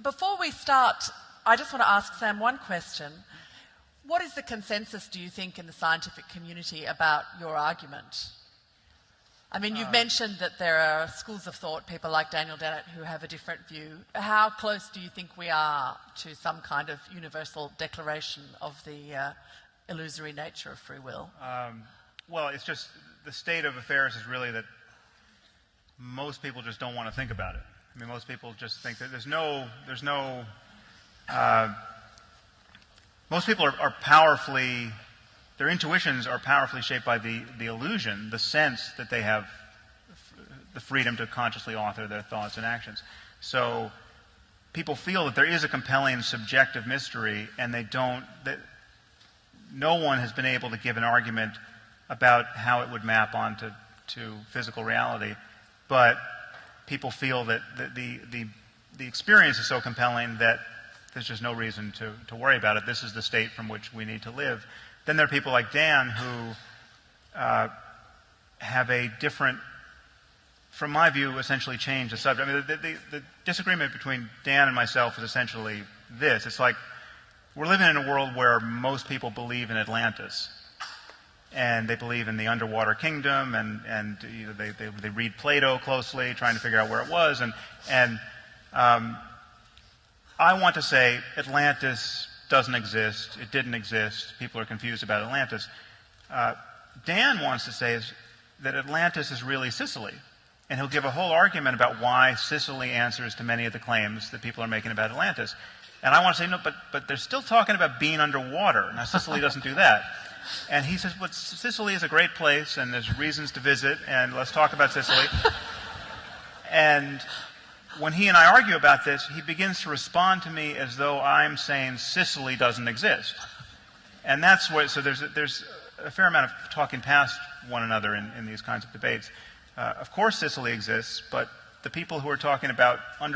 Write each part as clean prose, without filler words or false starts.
Before we start, I just want to ask Sam one question. What is the consensus, do you think, in the scientific community about your argument? I mean, you've mentioned that there are schools of thought, people like Daniel Dennett, who have a different view. How close do you think we are to some kind of universal declaration of the illusory nature of free will? Well, it's just the state of affairs is really that most people just don't want to think about it. I mean, most people just think that most people are powerfully, their intuitions are powerfully shaped by the illusion, the sense that they have the freedom to consciously author their thoughts and actions. So people feel that there is a compelling subjective mystery, and that no one has been able to give an argument about how it would map onto physical reality. But people feel that the experience is so compelling that there's just no reason to worry about it. This is the state from which we need to live. Then there are people like Dan who have a different, from my view, essentially change the subject. I mean, the disagreement between Dan and myself is essentially this. It's like we're living in a world where most people believe in Atlantis. And they believe in the underwater kingdom, and you know, they read Plato closely, trying to figure out where it was. And I want to say Atlantis doesn't exist. It didn't exist. People are confused about Atlantis. Dan wants to say that Atlantis is really Sicily. And he'll give a whole argument about why Sicily answers to many of the claims that people are making about Atlantis. And I want to say, no, but they're still talking about being underwater. Now, Sicily doesn't do that. And he says, well, Sicily is a great place, and there's reasons to visit, and let's talk about Sicily. And when he and I argue about this, he begins to respond to me as though I'm saying Sicily doesn't exist. And that's what, so there's a fair amount of talking past one another in these kinds of debates. Of course Sicily exists, but the people who are talking about an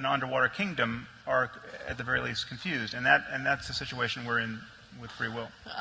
underwater kingdom are at the very least confused. And that's the situation we're in with free will.